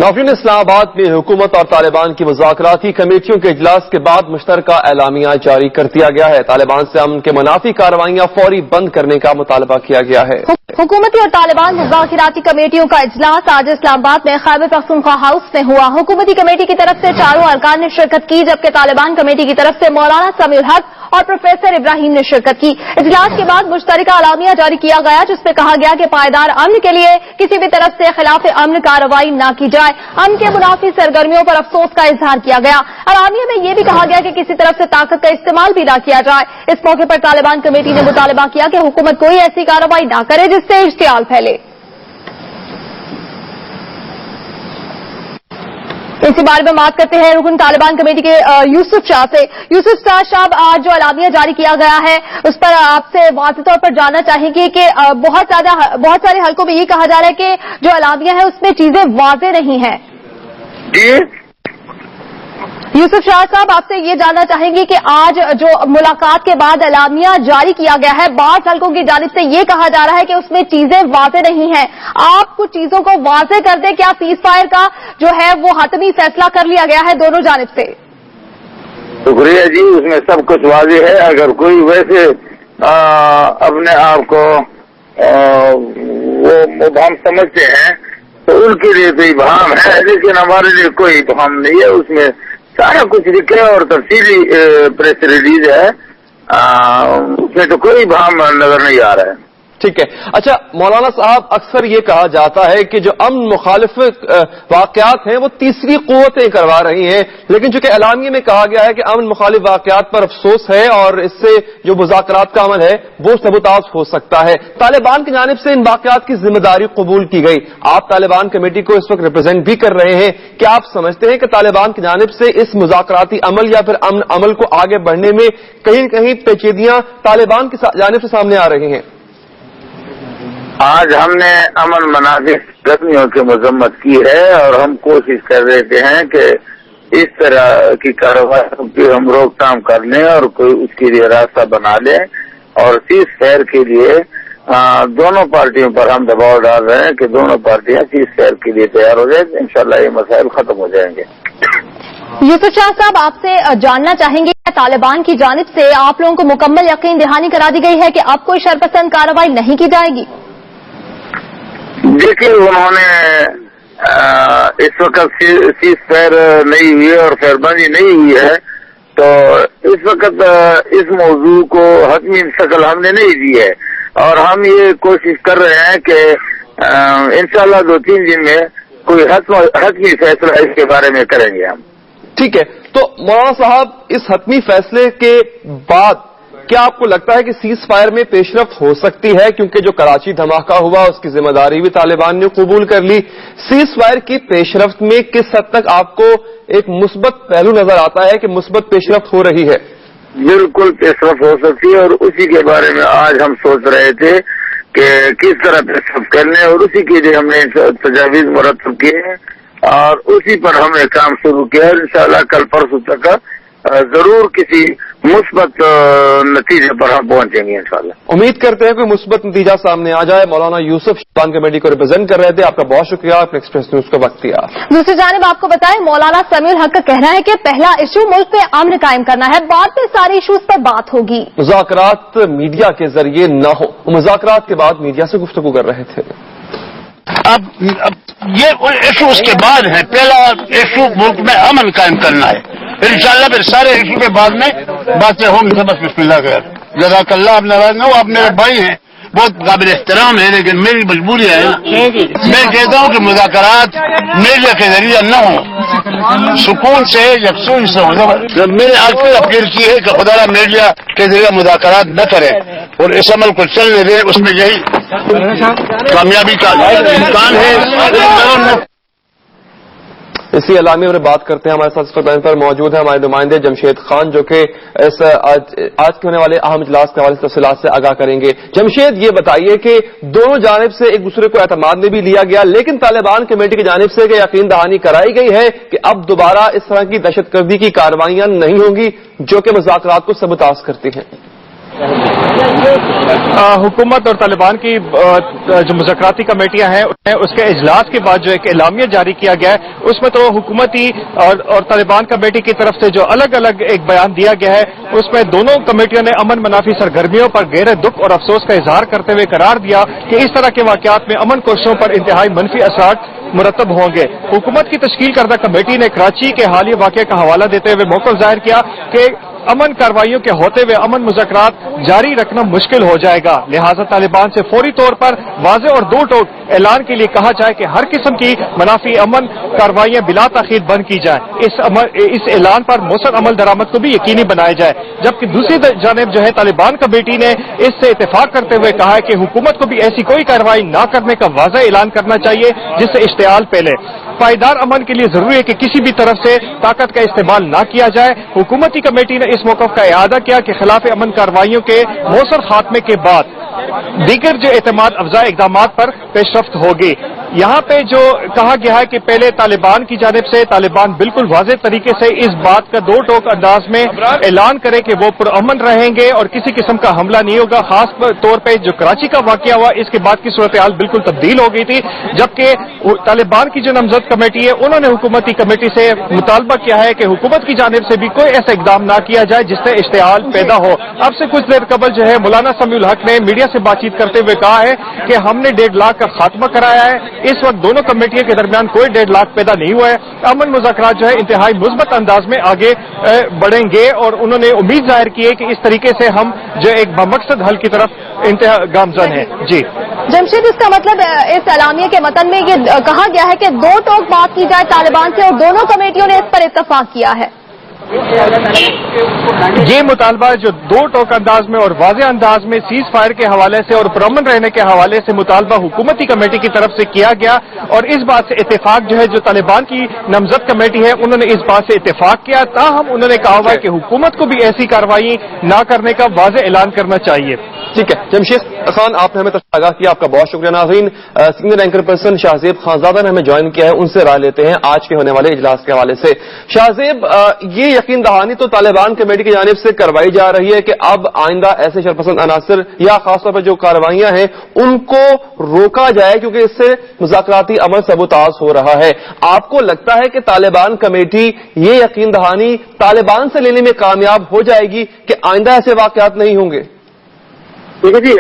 नाज़रीन, इस्लामाबाद में हुकूमत और तालिबान की मुज़ाकराती कमेटियों के इजलास के बाद मुश्तरका एलामिया जारी कर दिया गया है। तालिबान से अमन के मुनाफी कार्रवाइयां फौरी बंद करने का मुतालबा किया गया है। हुकूमती और तालिबान मुज़ाकराती कमेटियों का इजलास आज इस्लामाबाद में खैबर पख्तूनख्वा हाउस में हुआ। हुकूमती कमेटी की तरफ से चारों अरकान ने शिरकत की, जबकि तालिबान कमेटी की तरफ से मौलाना समीउल हक और प्रोफेसर इब्राहिम ने शिरकत की। इजलास के बाद मुश्तरका एलामिया जारी किया गया, जिसमें कहा गया कि पायदार अमन के लिए किसी भी तरफ से खिलाफ अमन कार्रवाई न की जाए। अमन के मुनाफी सरगर्मियों पर अफसोस का इजहार किया गया। एलामिया में यह भी कहा गया कि किसी तरफ से ताकत का इस्तेमाल भी न किया जाए। इस मौके पर तालिबान कमेटी ने मुतालबा किया कि हुकूमत कोई ऐसी कार्रवाई न करे जिससे इश्तियाल फैले। इसी बारे में बात करते हैं रुकन तालिबान कमेटी के यूसुफ शाह से। यूसुफ शाह, आज जो एलामिया जारी किया गया है उस पर आपसे वाज़ेह तौर पर जानना चाहेंगे कि बहुत सारे हलकों में ये कहा जा रहा है कि जो एलामिया है उसमें चीजें वाज़ेह नहीं है। यूसुफ शाह साहब, आपसे ये जानना चाहेंगे कि आज जो मुलाकात के बाद एलामिया जारी किया गया है, बाज़ हलकों की जानिब से ये कहा जा रहा है कि उसमें चीजें वाज़ेह नहीं हैं। आप कुछ चीजों को वाज़ेह कर दें, क्या सीज फायर का जो है वो हतमी फैसला कर लिया गया है दोनों जानिब से? शुक्रिया जी, उसमें सब कुछ वाज़ेह है। अगर कोई वैसे अपने आप को वो मुबहम समझते हैं तो उनके लिए तो इबहम है, लेकिन हमारे लिए कोई इबहम नहीं है। उसमें सारा कुछ लिखे और तफसीली प्रेस रिलीज है, उसमें तो कोई इबहम नजर नहीं आ रहा है। ठीक है। अच्छा मौलाना साहब, अक्सर ये कहा जाता है कि जो अमन मुखालिफ वाकयात हैं वो तीसरी कुव्वतें करवा रही हैं, लेकिन चूंकि एलामिया में कहा गया है कि अमन मुखालिफ वाकयात पर अफसोस है और इससे जो मुज़ाकरात का अमल है वो सबूताज हो सकता है। तालिबान की जानिब से इन वाकयात की जिम्मेदारी कबूल की गई। आप तालिबान कमेटी को इस वक्त रिप्रेजेंट भी कर रहे हैं, क्या आप समझते हैं कि तालिबान की जानिब से इस मुज़ाकराती अमल या फिर अमन अमल को आगे बढ़ने में कहीं न कहीं पेचीदियां तालिबान की जानिब से सामने आ रही हैं? आज हमने अमन मनाफी गर्मियों की मजम्मत की है और हम कोशिश कर रहे हैं कि इस तरह की कार्रवाई की हम रोकथाम कर लें और कोई उसके लिए रास्ता बना लें और सीज फायर के लिए दोनों पार्टियों पर हम दबाव डाल रहे हैं कि दोनों पार्टियां सीज फायर के लिए तैयार हो जाए। इंशाल्लाह ये मसाइल खत्म हो जाएंगे। यूसुफ शाह साहब, आपसे जानना चाहेंगे तालिबान की जानिब से आप लोगों को मुकम्मल यकीन दहानी करा दी गई है कि अब कोई शरपसंद कार्रवाई नहीं की जाएगी? देखिए, उन्होंने इस वक्त सीज फायर नहीं हुई है और फायरबंदी नहीं हुई है, तो इस वक्त इस मौजू को हतमी शक्ल हमने नहीं दी है और हम ये कोशिश कर रहे हैं कि इंशाल्लाह 2-3 दिन में कोई हतमी फैसला इसके बारे में करेंगे हम। ठीक है, तो मौलाना साहब, इस हतमी फैसले के बाद क्या आपको लगता है कि सीज फायर में पेशरफ्त हो सकती है? क्योंकि जो कराची धमाका हुआ उसकी जिम्मेदारी भी तालिबान ने कबूल कर ली। सीज फायर की पेशरफ्त में किस हद तक आपको एक मुस्बत पहलू नजर आता है कि मुस्बत पेशरफ्त हो रही है? बिल्कुल पेशरफ्त हो सकती है और उसी के बारे में आज हम सोच रहे थे कि किस तरह पेशरफ्त करने, और उसी के लिए हमने तजावीज मुरतब किए हैं और उसी पर हमने काम शुरू किया। इंशाल्लाह कल परसों तक जरूर किसी मुस्बत नतीजे पर हम पहुंचेंगे इंशाल्लाह। उम्मीद करते हैं कोई मुस्बत नतीजा सामने आ जाए। मौलाना यूसुफ तालिबान कमेटी को रिप्रेजेंट कर रहे थे, आपका बहुत शुक्रिया, आपने एक्सप्रेस न्यूज को वक्त दिया। दूसरी जानिब आपको बताएं, मौलाना समीउल हक का कहना है कि पहला इशू मुल्क में अमन कायम करना है, बाद में सारे इशूज पर बात होगी। मुज़ाकरात मीडिया के जरिए न हो, मुज़ाकरात के बाद मीडिया से गुफ्तगू कर रहे थे। अब ये इशू उसके बाद है, पहला इशू मुल्क में अमन कायम करना है। इंशाल्लाह फिर सारे इशू के बाद में बातें होंगी। बस बिस्मिल्लाह खैर, जज़ाकल्लाह। आप नाराज न हो, आप मेरे भाई हैं, बहुत काबिल एहतराम है, लेकिन मेरी मजबूरी है। मैं कहता हूँ कि मुज़ाकरात मीडिया के जरिए न हो, सुकून से यकसूनी से हो। मैंने आखिर अपील की है कि खुदा मीडिया के जरिए मुज़ाकरात न करें और इस अमल को चलने दें, उसमें यही कामयाबी का इम्कान है। इसी एलामिया में बात करते हैं। हमारे साथ इस वक्त पर मौजूद है हमारे नुमाइंदे जमशेद खान, जो कि इस आज के होने वाले अहम इजलास के हवाले से तफसीलात से आगाह करेंगे। जमशेद, ये बताइए कि दोनों जानिब से एक दूसरे को एतमाद में भी लिया गया, लेकिन तालिबान कमेटी की जानिब से यकीन दहानी कराई गई है कि अब दोबारा इस तरह की दहशतगर्दी की कार्रवाइयां नहीं होंगी जो कि मुज़ाकरात को सबूताज करती हैं। हुकूमत और तालिबान की जो मुज़ाकराती कमेटियां हैं उसके इजलास के बाद जो एक एलामिया जारी किया गया है उसमें तो हुकूमती और तालिबान कमेटी की तरफ से जो अलग अलग एक बयान दिया गया है उसमें दोनों कमेटियों ने अमन मनाफी सरगर्मियों पर गहरे दुख और अफसोस का इजहार करते हुए करार दिया कि इस तरह के वाकयात में अमन कोशिशों पर इंतहाई मनफी असरात मुरतब होंगे। हुकूमत की तश्कील करदा कमेटी ने कराची के हालिया वाक़े का हवाला देते हुए मौक़िफ़ जाहिर किया कि अमन कार्रवाइयों के होते हुए अमन मुज़ाकरात जारी रखना मुश्किल हो जाएगा, लिहाजा तालिबान से फौरी तौर पर वाज़े और दो टोक ऐलान के लिए कहा जाए कि हर किस्म की मनाफी अमन कार्रवाइयां बिला ताखीर बंद की जाए। इस ऐलान पर मौसर अमल दरामद को भी यकीनी बनाया जाए। जबकि दूसरी जानिब जो है तालिबान कमेटी ने इससे इत्तेफाक करते हुए कहा है कि हुकूमत को भी ऐसी कोई कार्रवाई न करने का वाज़ेह ऐलान करना चाहिए जिससे इश्तियाल फैले। पायदार अमन के लिए जरूरी है कि किसी भी तरफ से ताकत का इस्तेमाल न किया जाए। हुकूमती कमेटी ने इस मौक़िफ़ का इआदा किया कि खिलाफ अमन कार्रवाइयों के मौसर खात्मे के बाद दीगर जो एतमाद अफजा इक़दाम पर पेशरफ्त होगी। यहाँ पे जो कहा गया है कि पहले तालिबान की जानिब से तालिबान बिल्कुल वाज़ेह तरीके से इस बात का दो टोक अंदाज में ऐलान करे कि वो पुरअमन रहेंगे और किसी किस्म का हमला नहीं होगा। खास तौर पर जो कराची का वाकया हुआ इसके बाद की सूरत हाल बिल्कुल तब्दील हो गई थी, जबकि तालिबान की जो नामजद कमेटी है उन्होंने हुकूमती कमेटी से मुतालबा किया है कि हुकूमत की जानिब से भी कोई ऐसा इकदाम न किया जाए जिससे इश्तियाल पैदा हो। अब से कुछ देर कबल जो है मौलाना समीउल हक ने मीडिया से बातचीत करते हुए कहा है कि हमने 1.5 लाख का खात्मा कराया है। इस वक्त दोनों कमेटियों के दरमियान कोई 1.5 लाख पैदा नहीं हुआ है। अमन मुज़ाकरात जो है इंतहाई मुस्बत अंदाज में आगे बढ़ेंगे और उन्होंने उम्मीद जाहिर की है कि इस तरीके से हम जो एक बमकसद हल की तरफ इंतहा गामजन है। जी जमशेद, इसका मतलब इस एलामिया के मतन में ये कहा गया है कि दो टोक बात की जाए तालिबान से और दोनों कमेटियों ने इस पर इत्तफाक किया है। ये मुतालबा जो दो टोक अंदाज में और वाज़ेह अंदाज में सीज फायर के हवाले से और पुरअमन रहने के हवाले से मुतालबा हुकूमती कमेटी की तरफ से किया गया और इस बात से इत्तेफाक जो है जो तालिबान की नामजद कमेटी है उन्होंने इस बात से इत्तेफाक किया। ताहम उन्होंने कहा हुआ है कि हुकूमत को भी ऐसी कार्रवाई न करने का वाज़ेह ऐलान करना चाहिए। ठीक है जमशेद खान, आपने हमें आगाह किया, आपका बहुत शुक्रिया। नाज़रीन, senior anchor person Shahzeb Khanzada ने हमें ज्वाइन किया है, उनसे राय लेते हैं आज के होने वाले इजलास के हवाले से। शाहजेब, ये यकीन दहानी तो तालिबान कमेटी की जानिब से करवाई जा रही है कि अब आइंदा ऐसे शरपसंद अनासर या खासतौर पर जो कार्रवाइयां हैं उनको रोका जाए क्योंकि इससे मुज़ाकराती अमल सबूताज हो रहा है। आपको लगता है कि तालिबान कमेटी ये यकीन दहानी तालिबान से लेने में कामयाब हो जाएगी कि आइंदा ऐसे वाकयात नहीं होंगे? देखिए जी,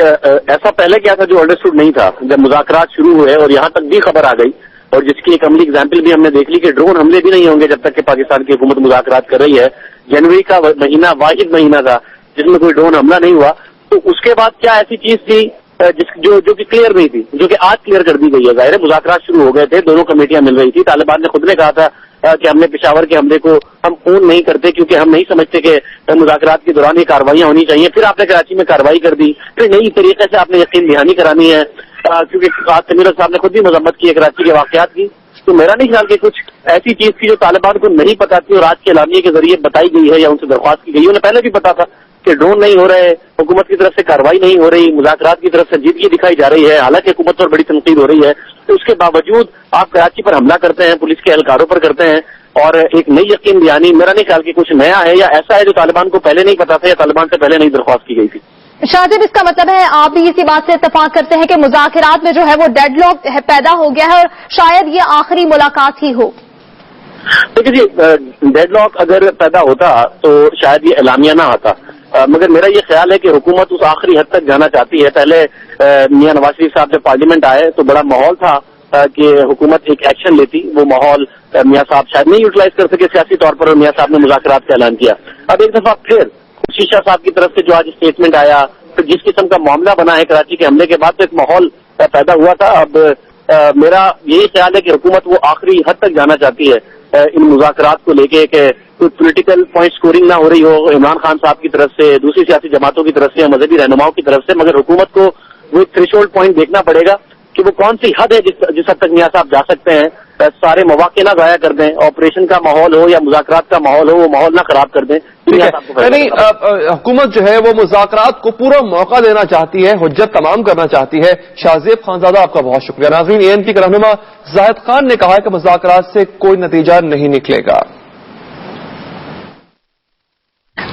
ऐसा पहले क्या था जो अंडरस्टूड नहीं था जब मुज़ाकरात शुरू हुए और यहाँ तक भी खबर आ गई और जिसकी एक अमली एग्जाम्पल भी हमने देख ली कि ड्रोन हमले भी नहीं होंगे जब तक कि पाकिस्तान की हुकूमत मुज़ाकरात कर रही है। जनवरी का महीना वाहिद महीना था जिसमें कोई ड्रोन हमला नहीं हुआ। तो उसके बाद क्या ऐसी चीज थी जो कि क्लियर नहीं थी, जो कि आज क्लियर कर दी गई है। जाहिर है मुज़ाकरात शुरू हो गए थे, दोनों कमेटियां मिल रही थी। तालिबान ने खुद ने कहा था कि हमने पेशावर के हमले को हम फोन नहीं करते क्योंकि हम नहीं समझते कि मुज़ाकरात के दौरान ये कार्रवाइयां होनी चाहिए। फिर आपने कराची में कार्रवाई कर दी, फिर नई तरीके से आपने यकीन दहानी करानी है क्योंकि आज समीर साहब ने खुद भी मजम्मत की है कराची के वाकयात की। तो मेरा नहीं ख्याल कि कुछ ऐसी चीज थी जो तालिबान को नहीं पता थी और आज के एलामिये के जरिए बताई गई है या उनसे दरख्वास्त की गई है। उन्हें पहले भी पता था कि ड्रोन नहीं हो रहे, हुकूमत की तरफ से कार्रवाई नहीं हो रही, मुज़ाकरात की तरफ संजीदगी दिखाई जा रही है, हालांकि हुकूमत पर बड़ी तनकीद हो रही है। तो उसके बावजूद आप कराची पर हमला करते हैं, पुलिस के एहलकारों पर करते हैं और एक नई यकीन दहानी। मेरा नहीं ख्याल कि कुछ नया है या ऐसा है जो तालिबान को पहले नहीं पता था या तालिबान से पहले नहीं दरख्वास्त की गई थी। शाहजेब, इसका मतलब है आप भी इसी बात से इत्तफाक करते हैं कि मुज़ाकरात में जो है वो डेडलॉक पैदा हो गया है और शायद ये आखिरी मुलाकात ही हो? देखिए जी, डेडलॉक अगर पैदा होता तो शायद ये एलामिया ना आता, मगर मेरा ये ख्याल है कि हुकूमत उस आखिरी हद तक जाना चाहती है। पहले मियां नवाज शरीफ साहब जब पार्लियामेंट आए तो बड़ा माहौल था कि हुकूमत एक एक्शन लेती, वो माहौल मियां साहब शायद नहीं यूटिलाइज कर सके सियासी तौर पर और मियां साहब ने मुज़ाकरात का ऐलान किया। अब एक दफा फिर शीशा साहब की तरफ से जो आज स्टेटमेंट आया, फिर जिस किस्म का मामला बना है कराची के हमले के बाद तो एक माहौल पैदा हुआ था। अब मेरा यही ख्याल है कि हुकूमत वो आखिरी हद तक जाना चाहती है इन मुज़ाकरात को लेके कि कोई पोलिटिकल पॉइंट स्कोरिंग ना हो रही हो इमरान खान साहब की तरफ से, दूसरी सियासी जमातों की तरफ से या मजहबी रहनुमाओं की तरफ से, मगर हुकूमत को वो एक थ्रेशोल्ड पॉइंट देखना पड़ेगा कि वो कौन सी हद है जिस हद तक मियां साहब जा सकते हैं। सारे मौके ना जाया कर दें, ऑपरेशन का माहौल हो या मुज़ाकरात का माहौल हो वो माहौल ना खराब कर दें। यानी हुकूमत जो है वो मुज़ाकरात को पूरा मौका देना चाहती है, हुज्जत तमाम करना चाहती है। शाहजेब खानजादा, आपका बहुत शुक्रिया। नाज़रीन, एएनपी के रहनुमा जाहिद खान ने कहा है कि मुज़ाकरात से कोई नतीजा नहीं निकलेगा।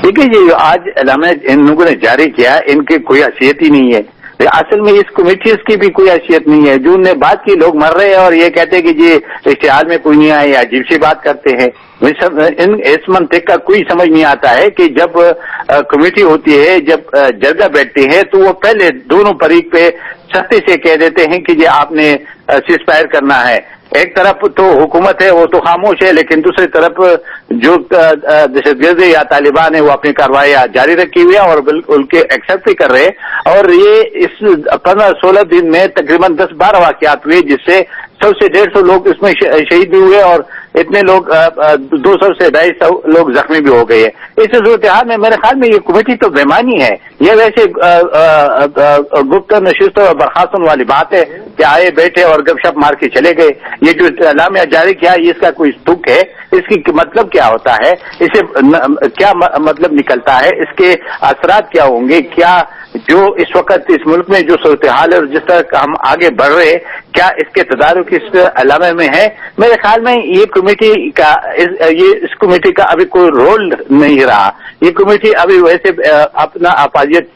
देखिए जी, आज एलान इन लोगों ने जारी किया, इनकी कोई हैसियत ही नहीं है। असल में इस कमेटी की भी कोई हैसियत नहीं है। जो उनने बात की, लोग मर रहे हैं और ये कहते हैं कि जी इश्तिहार में कोई नहीं आए, अजीब सी बात करते हैं। इस मंतिक का कोई समझ नहीं आता है कि जब कमेटी होती है, जब जरगा बैठती है, तो वो पहले दोनों फरीक पे सख्ती से कह देते हैं कि जी आपने सीज़फायर करना है। एक तरफ तो हुकूमत है, वो तो खामोश है, लेकिन दूसरी तरफ जो दहशतगर्द या तालिबान है वो अपनी कार्रवाई जारी रखी हुई है और बिल्कुल के एक्सेप्ट भी कर रहे हैं। और ये इस 15-16 दिन में तकरीबन 10-12 वाकयात हुए, जिससे 100 से 150 लोग इसमें शहीद भी हुए और इतने लोग 200 से 250 लोग जख्मी भी हो गए। इस सूरत हाल में मेरे ख्याल में ये कमेटी तो बेमानी है। ये वैसे गुप्त नशिस्त और बर्खास्तन वाली बात है कि आए बैठे और गपशप मार के चले गए। ये जो एलामिया जारी किया, इसका कोई तुक है? इसकी मतलब क्या होता है? इसे क्या मतलब निकलता है? इसके असरात क्या होंगे? क्या जो इस वक्त इस मुल्क में जो सूरत हाल है और जिस तरह हम आगे बढ़ रहे, क्या इसके तदारुक इस अलामे में है? मेरे ख्याल में ये कमेटी का इस कमेटी का अभी कोई रोल नहीं रहा। ये कमेटी अभी वैसे अपना अपाजियत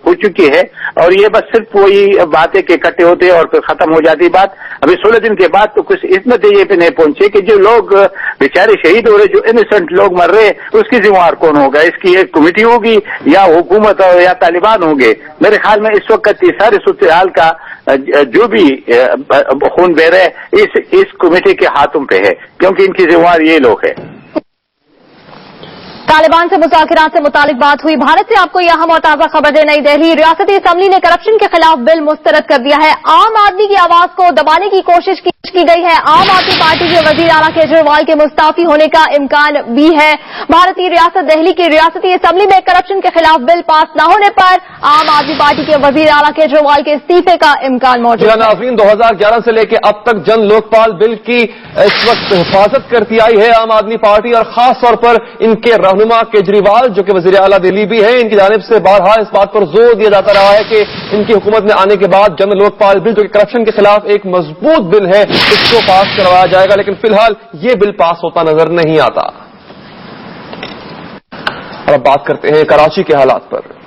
हो चुकी है और ये बस सिर्फ वही बातें के इकट्ठे होते हैं और फिर खत्म हो जाती बात। अभी 16 दिन के बाद तो कुछ इस नतीजे पे नहीं पहुंचे कि जो लोग बेचारे शहीद हो रहे, जो इनोसेंट लोग मर रहे, उसकी जिम्मेवार कौन होगा? इसकी एक कमेटी होगी या हुकूमत या तालिबान होंगे? मेरे ख्याल में इस वक्त ये सारे सूरत हाल का जो भी खून बह रहा है इस कमेटी के हाथों पे है, क्योंकि इनकी जिम्मेवार ये लोग हैं। तालिबान से मुज़ाकिरात से मुतालिक बात हुई। भारत से आपको यह अहम और ताजा खबर दे। नई दिल्ली रियासती असम्बली ने करप्शन के खिलाफ बिल मुस्तरद कर दिया है। आम आदमी की आवाज को दबाने की कोशिश की गई है। आम आदमी पार्टी के वजीर आला केजरीवाल के मुस्ताफी होने का इम्कान भी है। भारतीय रियासत दिल्ली की रियासती असम्बली में करप्शन के खिलाफ बिल पास न होने पर आम आदमी पार्टी के वजीर आला केजरीवाल के इस्तीफे का इम्कान मौजूद है। नाज़रीन, 2011 से लेकर अब तक जन लोकपाल बिल की इस वक्त हिफाजत करती आई है आम आदमी पार्टी और खास तौर पर इनके रहनुमा केजरीवाल, जो कि वजीर आला दिल्ली भी है। इनकी जानिब से बारहा इस बात पर जोर दिया जाता रहा है कि इनकी हुकूमत में आने के बाद जन लोकपाल बिल, जो कि करप्शन के खिलाफ एक मजबूत बिल है, इसको पास करवाया जाएगा। लेकिन फिलहाल ये बिल पास होता नजर नहीं आता। और अब बात करते हैं कराची के हालात पर।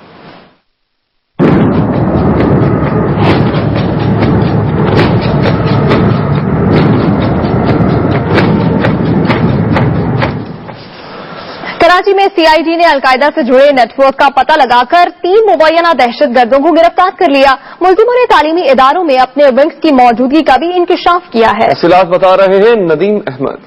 कराची में सीआईडी ने अलकायदा से जुड़े नेटवर्क का पता लगाकर 3 मुबैना दहशतगर्दों को गिरफ्तार कर लिया। मुलजिमों ने तालीमी इदारों में अपने विंग्स की मौजूदगी का भी इंकशाफ किया है। तफसीलात बता रहे हैं नदीम अहमद।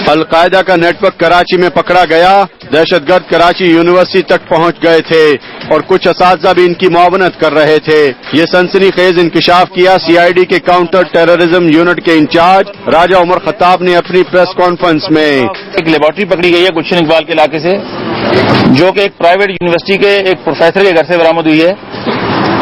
अलकायदा का नेटवर्क कराची में पकड़ा गया। दहशतगर्द कराची यूनिवर्सिटी तक पहुंच गए थे और कुछ असातिज़ा भी इनकी मुआवनत कर रहे थे। ये सनसनीखेज इंकशाफ किया सीआईडी के काउंटर टेररिज्म यूनिट के इंचार्ज राजा उमर खत्ताब ने अपनी प्रेस कॉन्फ्रेंस में। एक लेबोरेटरी पकड़ी गई है गुलशन इकबाल के इलाके से, जो कि एक प्राइवेट यूनिवर्सिटी के एक प्रोफेसर के घर से बरामद हुई है।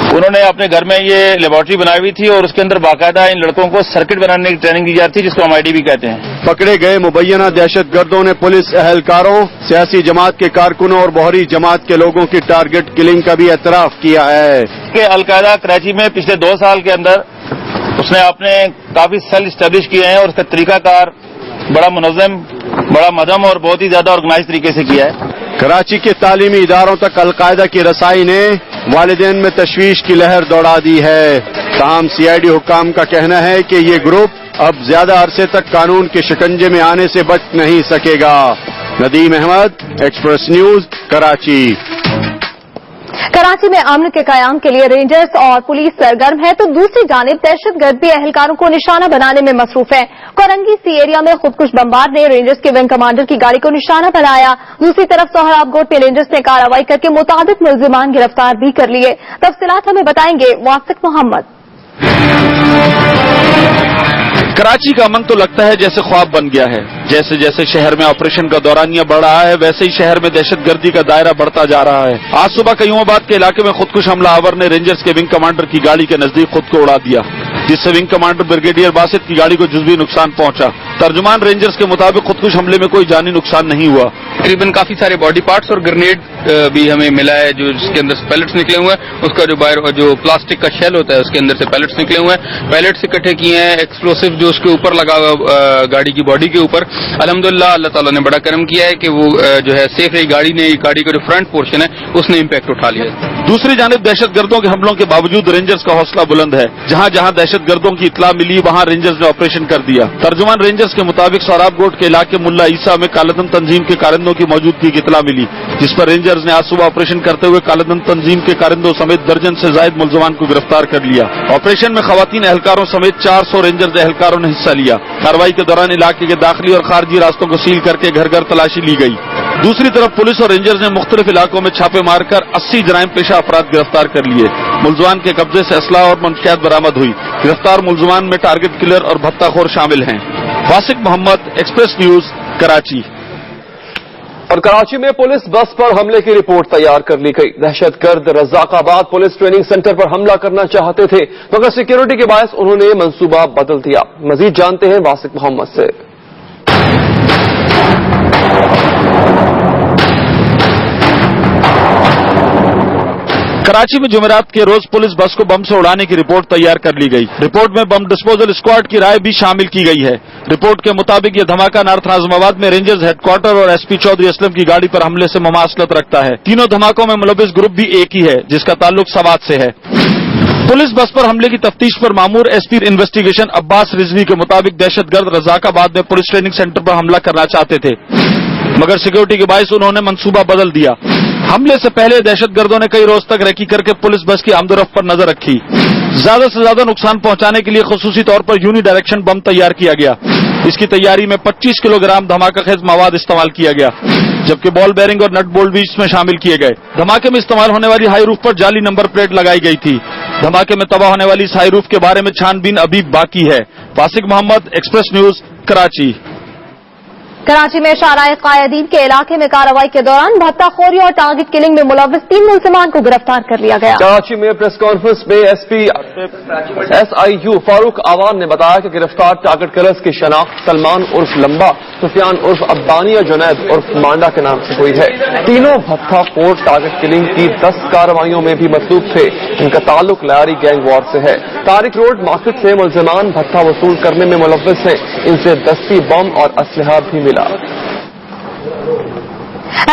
उन्होंने अपने घर में ये लेबोरेटरी बनाई हुई थी और उसके अंदर बाकायदा इन लड़कों को सर्किट बनाने की ट्रेनिंग दी जाती थी, जिसको हम आईडी भी कहते हैं। पकड़े गए मुबैना दहशतगर्दों ने पुलिस एहलकारों, सियासी जमात के कारकुनों और बहरी जमात के लोगों की टारगेट किलिंग का भी एतराफ किया है कि अलकायदा कराची में पिछले 2 साल के अंदर उसने अपने काफी सेल स्टैब्लिश किए हैं और उसका तरीकाकार बड़ा मुनज़्ज़म, बड़ा मदम और बहुत ही ज्यादा ऑर्गेनाइज तरीके से किया है। कराची के तालीमी इदारों तक अलकायदा की रसाई ने वालिदैन में तशवीश की लहर दौड़ा दी है। ताहम सीआईडी हुक्काम का कहना है कि ये ग्रुप अब ज्यादा अरसे तक कानून के शिकंजे में आने से बच नहीं सकेगा। Nadeem Ahmed, Express News, Karachi. कराची में अमन के कयाम के लिए रेंजर्स और पुलिस सरगर्म है, तो दूसरी जानिब दहशतगर्द भी एहलकारों को निशाना बनाने में मसरूफ है। कोरंगी सी एरिया में खुदकुश बमबार ने रेंजर्स के विंग कमांडर की गाड़ी को निशाना बनाया। दूसरी तरफ सोहराबगोट में रेंजर्स ने कार्रवाई करके मुताबिक मुलजिमान गिरफ्तार भी कर लिए। तफसीलात हमें बताएंगे वासिक मोहम्मद। कराची का अमन तो लगता है जैसे ख्वाब बन गया है। जैसे जैसे शहर में ऑपरेशन का दौरानिया बढ़ रहा है वैसे ही शहर में दहशतगर्दी का दायरा बढ़ता जा रहा है। आज सुबह कयूमाबाद के इलाके में खुदकुश हमलावर ने रेंजर्स के विंग कमांडर की गाड़ी के नजदीक खुद को उड़ा दिया, जिससे विंग कमांडर ब्रिगेडियर बासित की गाड़ी को जुज़वी नुकसान पहुंचा। तर्जुमान रेंजर्स के मुताबिक खुदकुश हमले में कोई जानी नुकसान नहीं हुआ। तकरीबन काफी सारे बॉडी पार्ट्स और ग्रेनेड भी हमें मिला है, जो जिसके अंदर से पैलेट्स निकले हुए हैं। उसका जो प्लास्टिक का शेल होता है उसके अंदर से पैलेट्स निकले हुए हैं। पैलेट्स इकट्ठे किए हैं, एक्सप्लोसिव जो उसके ऊपर लगा हुआ गाड़ी की बॉडी के ऊपर। अल्हम्दुलिल्लाह अल्लाह ताला ने बड़ा करम किया है कि वो जो है सेफ रही गाड़ी ने, गाड़ी का जो फ्रंट पोर्शन है उसने इम्पैक्ट उठा लिया। दूसरी जानिब दहशतगर्दों के हमलों के बावजूद रेंजर्स का हौसला बुलंद है। जहां जहां दहशतगर्दों की इत्ला मिली वहां रेंजर्स ने ऑपरेशन कर दिया। तर्जुमान रेंजर्स के मुताबिक सौराबगोट के इलाके मुल्ला ईसा में कालाधन तंजीम के कारिंदों की मौजूदगी की इत्ला मिली, जिस पर रेंजर्स ने आज सुबह ऑपरेशन करते हुए कालाधन तंजीम के कारिंदों समेत दर्जन से ज्यादा मुलजमान को गिरफ्तार कर लिया। ऑपरेशन में खवातीन एहलकारों समेत 400 रेंजर्स एहलकारों ने हिस्सा लिया। कार्रवाई के दौरान इलाके के दाखिली और खारजी रास्तों को सील करके घर घर तलाशी ली गई। दूसरी तरफ पुलिस और रेंजर्स ने मुख्तलिफ इलाकों में छापे मारकर 80 जराइम पेशा अपराध गिरफ्तार कर लिए। मुलजमान के कब्जे से असला और मंशियात बरामद हुई। गिरफ्तार मुलजमान में टारगेट किलर और भत्ताखोर शामिल हैं। वासिक मोहम्मद, एक्सप्रेस न्यूज, कराची। और कराची में पुलिस बस पर हमले की रिपोर्ट तैयार कर ली गई। दहशतगर्द रज़ाकाबाद पुलिस ट्रेनिंग सेंटर पर हमला करना चाहते थे, मगर सिक्योरिटी के बायस उन्होंने मंसूबा बदल दिया। मजीद जानते हैं वासिक मोहम्मद से। कराची में जुमेरात के रोज पुलिस बस को बम से उड़ाने की रिपोर्ट तैयार कर ली गई। रिपोर्ट में बम डिस्पोजल स्क्वाड की राय भी शामिल की गई है। रिपोर्ट के मुताबिक यह धमाका नॉर्थ नाज़िमाबाद में रेंजर्स हेडक्वार्टर और एसपी चौधरी असलम की गाड़ी पर हमले से मुमासलत रखता है। तीनों धमाकों में मुलविस ग्रुप भी एक ही है, जिसका ताल्लुक सवात से है। पुलिस बस पर हमले की तफ्तीश पर मामूर एसपी इन्वेस्टिगेशन अब्बास रिजवी के मुताबिक दहशतगर्द रज़ाकाबाद में पुलिस ट्रेनिंग सेंटर पर हमला करना चाहते थे, मगर सिक्योरिटी के बायस उन्होंने मंसूबा बदल दिया। हमले से पहले दहशतगर्दों ने कई रोज तक रेकी करके पुलिस बस की आमदोरफ्त पर नजर रखी। ज्यादा से ज्यादा नुकसान पहुंचाने के लिए खुसूसी तौर पर यूनी डायरेक्शन बम तैयार किया गया। इसकी तैयारी में 25 किलोग्राम धमाका खेज मवाद इस्तेमाल किया गया, जबकि बॉल बेरिंग और नट बोल्ट भी इसमें शामिल किए गए। धमाके में इस्तेमाल होने वाली हाई रूफ पर जाली नंबर प्लेट लगाई गई थी। धमाके में तबाह होने वाली इस हाई रूफ के बारे में छानबीन अभी बाकी है। वासिक मोहम्मद, एक्सप्रेस न्यूज, कराची। कराची में शाराए कायदीन के इलाके में कार्रवाई के दौरान भत्ताखोरी और टारगेट किलिंग में मुलविस 3 मुलजमान को गिरफ्तार कर लिया गया। कराची में प्रेस कॉन्फ्रेंस में एसपी SIU फारूक आवान ने बताया कि गिरफ्तार टारगेट किलर्स की शनाख्त सलमान उर्फ लंबा, सुफियान उर्फ अब्बानिया, जुनैद उर्फ मांडा के नाम से हुई है। तीनों भत्ताखोर टारगेट किलिंग की 10 कार्रवाइयों में भी मसरूफ थे। इनका ताल्लुक लारी गैंग वॉर से है। तारिक रोड मार्केट से मुलजमान भत्ता वसूल करने में मुलविस हैं। इनसे दस्ती बम और असलहा भी मिला।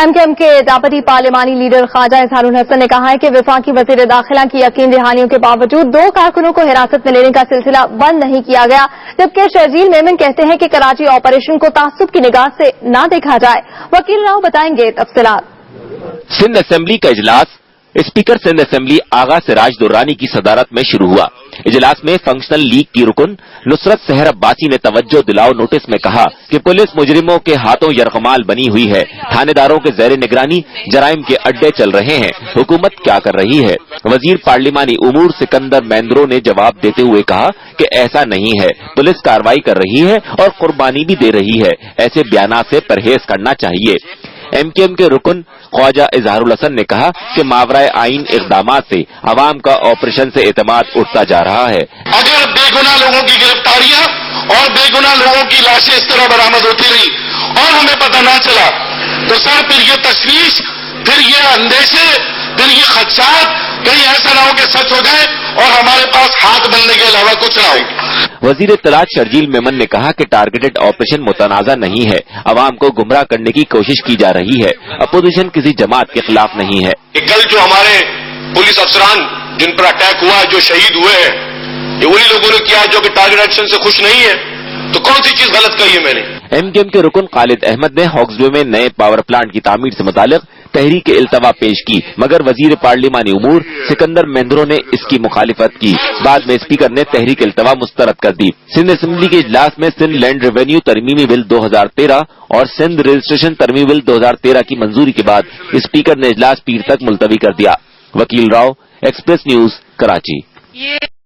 MKM के दापटी पार्लिमानी लीडर ख्वाजा इजहारुल हसन ने कहा है कि वफाकी वजीर दाखिला की यकीन दहानियों के बावजूद 2 कारकुनों को हिरासत में लेने का सिलसिला बंद नहीं किया गया, जबकि शर्जील मेमन कहते हैं कि कराची ऑपरेशन को तासुब की निगाह से न देखा जाए। वकील राव बताएंगे तफसीलात। सिंध असेंबली का इजलास स्पीकर सिंध असेंबली आगा सिराज दुर्रानी की सदारत में शुरू हुआ। इजलास में फंक्शनल लीग की रुकन नुसरत सहर अब्बासी ने तवज्जो दिलाओ नोटिस में कहा कि पुलिस मुजरिमों के हाथों यरगमाल बनी हुई है। थानेदारों के ज़ेर निगरानी जराइम के अड्डे चल रहे हैं। हुकूमत क्या कर रही है? वजीर पार्लिमानी उमूर सिकंदर मैंद्रो ने जवाब देते हुए कहा कि ऐसा नहीं है, पुलिस कार्रवाई कर रही है और कुर्बानी भी दे रही है। ऐसे बयानात से परहेज करना चाहिए। MKM के रुकन ख्वाजा इजहारुल हसन ने कहा कि मावराए आइन इक़दामात से अवाम का ऑपरेशन से एतमाद उठता जा रहा है। अगर बेगुनाह लोगों की गिरफ्तारियां और बेगुनाह लोगों की लाशें इस तरह बरामद होती रही और हमें पता ना चला, तो सर फिर ये तशवीश, फिर ये अंदेशे, फिर ये खदशात, कहीं ऐसा ना हो कि सच हो जाए और हमारे पास हाथ बनने के अलावा कुछ ना हो। वजीर इत्तलात शर्जील मेमन ने कहा कि टारगेटेड ऑपरेशन मुतनाज़ा नहीं है, अवाम को गुमराह करने की कोशिश की जा रही है। अपोजिशन किसी जमात के खिलाफ नहीं है। कल जो हमारे पुलिस अफसरान जिन पर अटैक हुआ, जो शहीद हुए हैं, ये उन्हीं लोगों ने किया जो कि टारगेट एक्शन से खुश नहीं है। तो कौन सी चीज गलत कही है मैंने? MKM के रुकन खालिद अहमद ने हॉक्सवे में नए पावर प्लांट की तामीर से मुतालिक तहरीक इल्तवा पेश की, मगर वजीर पार्लिमानी उमूर सिकंदर मेंद्रो ने इसकी मुखालिफत की। बाद में स्पीकर ने तहरीक इल्तवा मुस्तरद कर दी। सिंध असेंबली के इजलास में सिंध लैंड रेवेन्यू तरमीमी बिल 2013 और सिंध रजिस्ट्रेशन तरमीमी बिल 2013 की मंजूरी के बाद स्पीकर ने इजलास पीर तक मुलतवी कर दिया। वकील राव, एक्सप्रेस न्यूज, कराची।